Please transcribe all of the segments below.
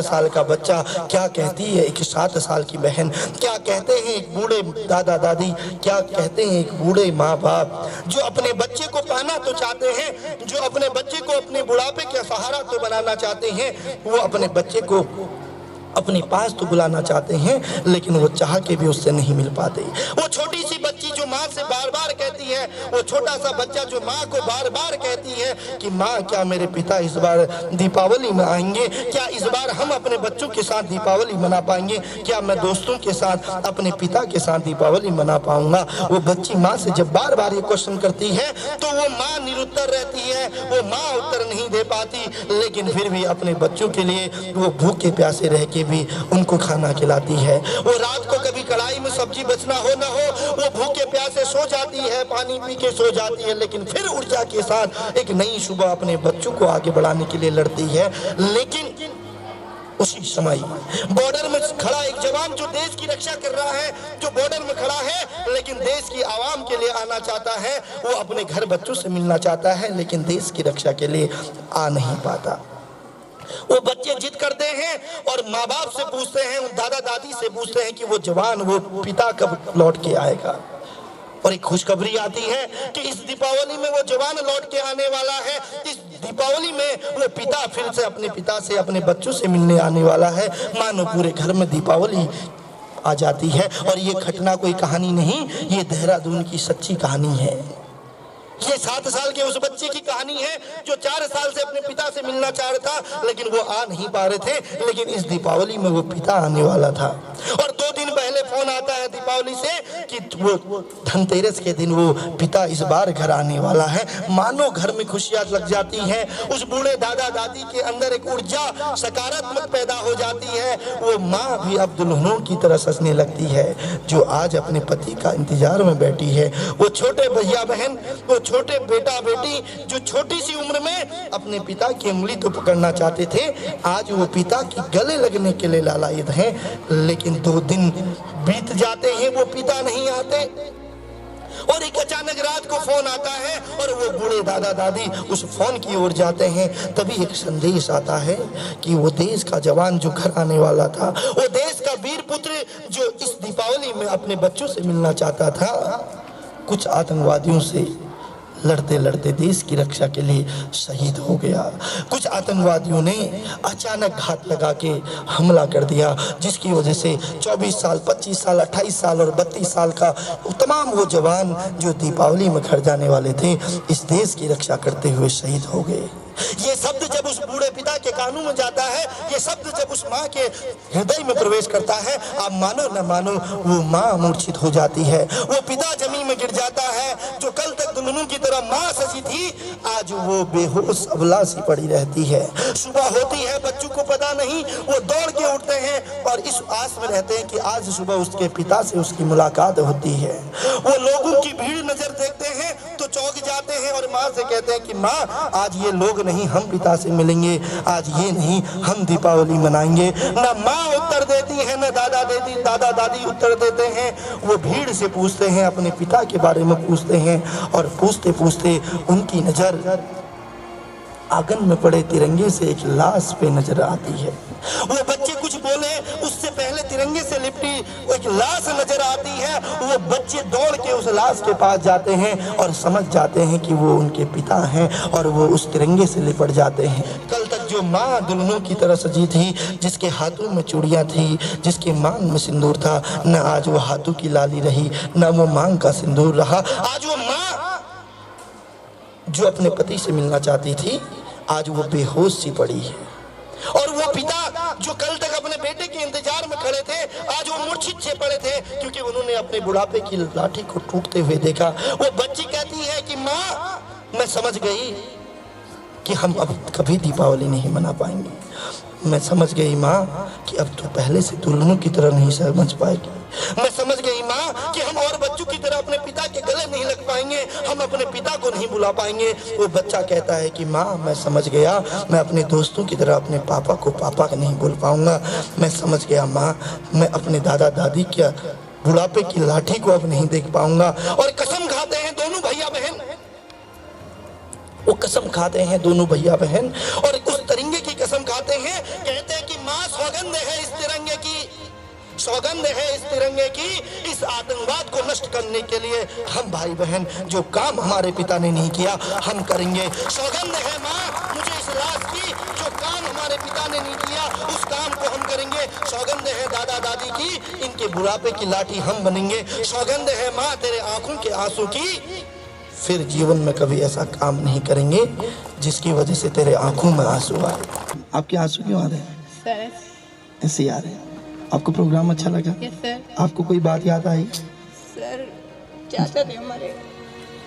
साल का बच्चा, क्या कहती है एक 7 साल की बहन, क्या कहते हैं एक बूढ़े दादा दादी, क्या कहते हैं एक बूढ़े माँ बाप जो अपने बच्चे को पाना तो चाहते हैं, जो अपने बच्चे को अपने बुढ़ापे का सहारा तो बनाना चाहते हैं, वो अपने बच्चे को अपने पास तो बुलाना चाहते हैं, लेकिन वो चाह के भी उससे नहीं मिल पाते। वो छोटी सी बच्ची जो माँ से बार बार कहती है, वो छोटा सा बच्चा जो माँ को बार बार कहती है कि माँ क्या मेरे पिता इस बार दीपावली में आएंगे, क्या इस बार हम अपने बच्चों के साथ दीपावली मना पाएंगे, क्या मैं दोस्तों के साथ अपने पिता के साथ दीपावली मना पाऊंगा। वो बच्ची माँ से जब बार बार ये क्वेश्चन करती है तो वो माँ निरुत्तर रहती है, वो माँ उत्तर नहीं दे पाती, लेकिन फिर भी अपने बच्चों के लिए वो भूखे प्यासे रह के भी उनको खाना खिलाती है। वो रात को कभी कढ़ाई में सब्जी बचना हो ना हो, वो भूखे प्यासे सो जाती है, पानी पी के सो जाती है, लेकिन फिर ऊर्जा के साथ एक नई सुबह अपने बच्चों को आगे बढ़ाने के लिए लड़ती है। लेकिन उसी समय बॉर्डर में खड़ा एक जवान जो देश की रक्षा कर रहा है, जो बॉर्डर में खड़ा है लेकिन देश की आवाम के लिए आना चाहता है, वो अपने घर बच्चों से मिलना चाहता है, लेकिन देश की रक्षा के लिए आ नहीं पाता। वो बच्चे जिद करते हैं और माँ बाप से पूछते हैं, दादा दादी से पूछते हैं कि वो जवान, वो पिता कब लौट के आएगा। और एक खुशखबरी आती है कि इस दीपावली में वो जवान लौट के आने वाला है। इस दीपावली में वो पिता फिर से अपने पिता से, अपने बच्चों से मिलने आने वाला है। मानो पूरे घर में दीपावली आ जाती है। और ये घटना कोई कहानी नहीं, ये देहरादून की सच्ची कहानी है। ये 7 साल के उस बच्चे की कहानी है जो 4 साल से अपने पिता से मिलना चाह रहा था, लेकिन वो आ नहीं पा रहे थे, लेकिन इस दीपावली में वो पिता आने वाला था। और 2 दिन पहले फोन आता है दीपावली से कि वो धनतेरस के दिन वो पिता इस बार घर आने वाला है। मानो घर में खुशियां लग जाती हैं, उस बूढ़े दादा दादी के अंदर एक ऊर्जा सकारात्मक पैदा हो जाती है। वो माँ भी अब दुल्हनों की तरह सजने लगती है जो आज अपने पति का इंतजार में बैठी है। वो छोटे भैया बहन, वो छोटे बेटा बेटी जो छोटी सी उम्र में अपने पिता की उंगली तो पकड़ना चाहते थे, आज वो पिता की गले लगने के लिए लालायित हैं। लेकिन 2 दिन बीत जाते हैं, वो पिता नहीं आते। और एक अचानक रात को फोन आता है और वो बूढ़े दादा दादी उस फोन की ओर जाते हैं। तभी एक संदेश आता है कि वो देश का जवान जो घर आने वाला था, वो देश का वीर पुत्र जो इस दीपावली में अपने बच्चों से मिलना चाहता था, कुछ आतंकवादियों से लड़ते लड़ते देश की रक्षा के लिए शहीद हो गया। कुछ आतंकवादियों ने अचानक घात लगा के हमला कर दिया, जिसकी वजह से 24 साल, 25 साल, 28 साल और 32 साल का तमाम वो जवान जो दीपावली में घर जाने वाले थे, इस देश की रक्षा करते हुए शहीद हो गए। ये शब्द जब उस बूढ़े पिता के कानों में जाता है, ये शब्द जब उस माँ के हृदय में प्रवेश करता है, आप मानो न मानो वो माँ मूर्छित हो जाती है। वो पिता जमीन में गिर जाता है। जो कल तक दुल्हनों की तरह माँ सजी थी, आज वो बेहोश अबला सी पड़ी रहती है। सुबह होती है, बच्चों को पता नहीं, वो दौड़ के उठते हैं और इस आस में रहते हैं कि आज सुबह उसके पिता से उसकी मुलाकात होती है। वो लोगों की भीड़ नजर देखते हैं तो चौंक जाते हैं और माँ से कहते हैं कि माँ, आज ये लोग नहीं, हम पिता से मिलेंगे, आज ये नहीं, हम दीपावली मनाएंगे। न माँ उत्तर देती है, न दादा दादी उत्तर देते हैं। वो भीड़ से पूछते हैं, अपने पिता के बारे में पूछते हैं और पूछते पूछते उनकी नजर आंगन में पड़े तिरंगे से एक लाश पे नजर आती है। वो बच्चे कुछ बोले उससे पहले तिरंगे से लिपटी एक लाश नजर आती है। वो बच्चे दौड़ के उस लाश के पास जाते हैं और समझ जाते हैं कि वो उनके पिता हैं और वो उस तिरंगे से लिपट जाते हैं। कल तक जो माँ दुल्हनों की तरह सजी थी, जिसके हाथों में चूड़ियाँ थी, जिसके मांग में सिंदूर था, न आज वो हाथों की लाली रही, न वो मांग का सिंदूर रहा। आज वो माँ जो अपने पति से मिलना चाहती थी, आज वो बेहोश सी पड़ी है। और वो पिता जो कल तक अपने बेटे के इंतजार में खड़े थे, आज वो मूर्छित से पड़े थे, क्योंकि उन्होंने अपने बुढ़ापे की लाठी को टूटते हुए देखा। वो बच्ची कहती है कि माँ, मैं समझ गई कि हम अब कभी दीपावली नहीं मना पाएंगे। मैं समझ गई माँ कि अब तो पहले से दुल्हनों की तरह नहीं समझ पाएगी। मैं समझ गई माँ कि हम और बच्चों की तरह अपने पिता के गले नहीं लग पाएंगे, हम अपने पिता को नहीं बुला पाएंगे। वो बच्चा कहता है कि माँ, मैं समझ गया, मैं अपने दोस्तों की तरह अपने पापा को पापा नहीं बोल पाऊंगा। मैं समझ गया माँ, मैं अपने दादा दादी के बुढ़ापे की लाठी को अब नहीं देख पाऊंगा। और कसम खाते हैं दोनों भैया बहन, वो कसम खाते हैं दोनों भैया बहन और उस तिरंगे की कसम खाते हैं। कहते हैं कि माँ सौगंध है इस तिरंगे की, सौगंध है इस तिरंगे की, इस आतंकवाद को नष्ट करने के लिए हम भाई बहन जो काम हमारे पिता ने नहीं किया हम करेंगे। सौगंध है माँ मुझे इस राष्ट्र की, जो काम हमारे पिता ने नहीं किया उस काम को हम करेंगे। सौगंध है दादा दादी की, इनके बुढ़ापे की लाठी हम बनेंगे। सौगंध है माँ तेरे आंखों के आंसू की, फिर जीवन में कभी ऐसा काम नहीं करेंगे जिसकी वजह से तेरे आंखों में आंसू आए। आपके आंसू क्यों आ रहे हैं? सर ऐसे आ रहे हैं। आपको प्रोग्राम अच्छा लगा? Yes sir. आपको कोई बात याद आई? सर चाचा थे हमारे,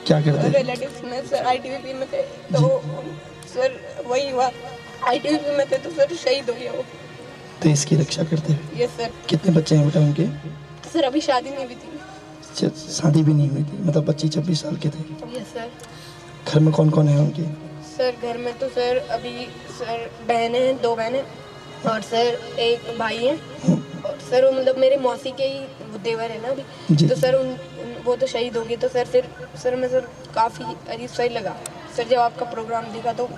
क्या करते थे? रिलेटिव्स में सर आईटीबीपी में थे, तो सर वही हुआ, आईटीबीपी में थे तो सर शहीद हो गया वो। तो इसकी रक्षा करते हैं। Yes sir. कितने बच्चे हैं बेटा उनके? सर अभी शादी नहीं हुई थी। शादी भी नहीं हुई थी, मतलब 25-26 साल के थे। Yes sir. घर में कौन कौन है उनके? सर घर में तो सर अभी सर बहनें हैं, 2 बहनें और सर एक भाई है, और सर वो मतलब मेरे मौसी के ही वो देवर है ना अभी, तो सर वो तो शहीद हो गए। तो सर फिर सर मैं सर काफ़ी अजीब सा ही लगा सर जब आपका प्रोग्राम देखा तो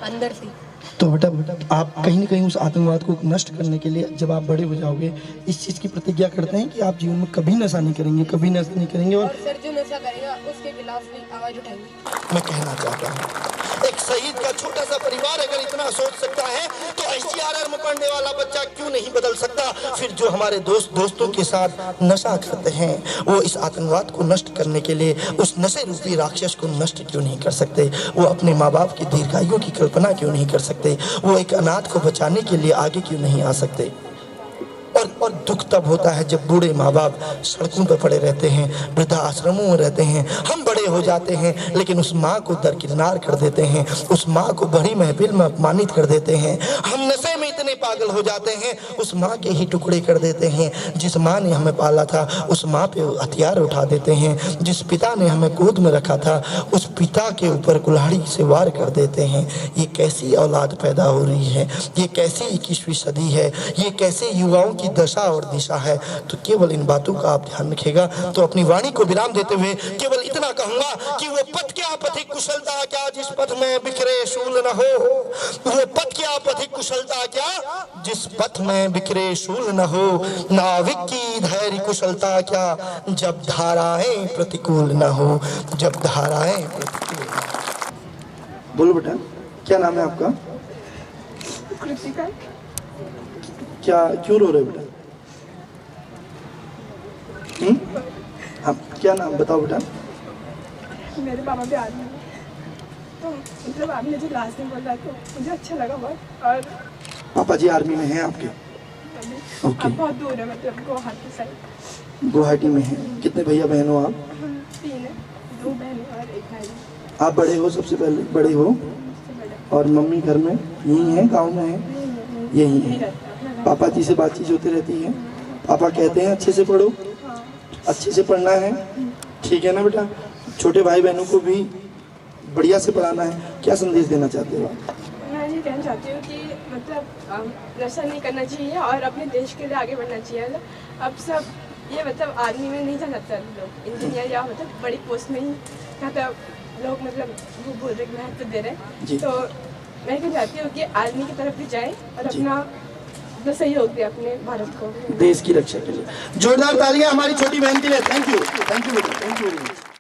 अंदर से। तो बेटा आप कहीं ना कहीं उस आतंकवाद को नष्ट करने के लिए जब आप बड़े हो जाओगे इस चीज़ की प्रतिज्ञा करते हैं कि आप जीवन में कभी नशा नहीं करेंगे, कभी नशा नहीं करेंगे। और सर जो नशा करेगा उसके खिलाफ भी आवाज़ उठाएंगे। मैं कहना चाहता हूँ एक शहीद का छोटा सा परिवार अगर इतना सोच सकता है तो SGRR में पढ़ने वाला बच्चा क्यों नहीं बदल सकता? फिर जो हमारे दोस्तों के साथ नशा करते हैं वो इस आतंकवाद को नष्ट करने के लिए उस नशे रूपी राक्षस को नष्ट क्यों नहीं कर सकते? वो अपने माँ बाप की दीर्घायु की कल्पना क्यों नहीं कर सकते? वो एक अनाथ को बचाने के लिए आगे क्यों नहीं आ सकते? और दुख तब होता है जब बूढ़े माँ बाप सड़कों पर पड़े रहते हैं, वृद्धा आश्रमों में रहते हैं। हम बड़े हो जाते हैं लेकिन उस माँ को दरकिनार कर देते हैं, उस माँ को बड़ी महफिल में अपमानित कर देते हैं। हम नशे में इतने पागल हो जाते हैं उस माँ के ही टुकड़े कर देते हैं। जिस माँ ने हमें पाला था उस माँ पे हथियार उठा देते हैं। जिस पिता ने हमें गोद में रखा था उस पिता के ऊपर कुल्हाड़ी से वार कर देते हैं। ये कैसी औलाद पैदा हो रही है? ये कैसी 21वीं सदी है? ये कैसे युवाओं की दशा और दिशा है? तो केवल इन बातों का आप ध्यान रखिएगा। तो अपनी वाणी को विराम देते हुए केवल इतना कहूंगा कि वो पथ क्या पथिक कुशलता क्या जिस पथ में बिखरे शूल न हो, वो पथ क्या पथिक कुशलता क्या जिस पथ में बिखरे शूल न हो, नाविक की धैर्य कुशलता क्या जब धाराएं प्रतिकूल न हो, जब धाराएं प्रतिकूल। बोलो बेटा क्या नाम है आपका? कृतिका। क्या क्यों रो रहे बेटा? आप क्या नाम बताओ बेटा? मेरे पापा भी आर्मी में, तो मतलब आपने जो लास्ट में बोला तो मुझे अच्छा लगा बहुत। और पापा जी आर्मी में हैं आपके? ओके। अब बहुत दूर है, मतलब गुवाहाटी साइड। गुवाहाटी में हैं। कितने भैया बहन हो आप? 3 है, 2 बहनें और 1 भाई। आप बड़े हो? सबसे पहले बड़े हो? और मम्मी घर में यही है, गांव में है? यही है। पापा जी से बातचीत होती रहती है? पापा कहते हैं अच्छे से पढ़ो, अच्छे से पढ़ना है, ठीक है ना बेटा? छोटे भाई बहनों को भी बढ़िया से पढ़ाना है। क्या संदेश देना चाहते हो आप? मैं ये कहना चाहती हूँ कि मतलब नशा नहीं करना चाहिए और अपने देश के लिए आगे बढ़ना चाहिए। अब सब ये मतलब आर्मी में नहीं जाना चाहते लोग, इंजीनियर या मतलब बड़ी पोस्ट में ही मतलब लोग मतलब वो बोल रहे महत्व दे रहे। तो मैं कहना चाहती हूँ कि आर्मी की तरफ भी जाए और अपना सहयोग दे अपने भारत को, देश की रक्षा के लिए। जोरदार तालियां हमारी छोटी बहन के लिए। थैंक यू बेटा, थैंक यू।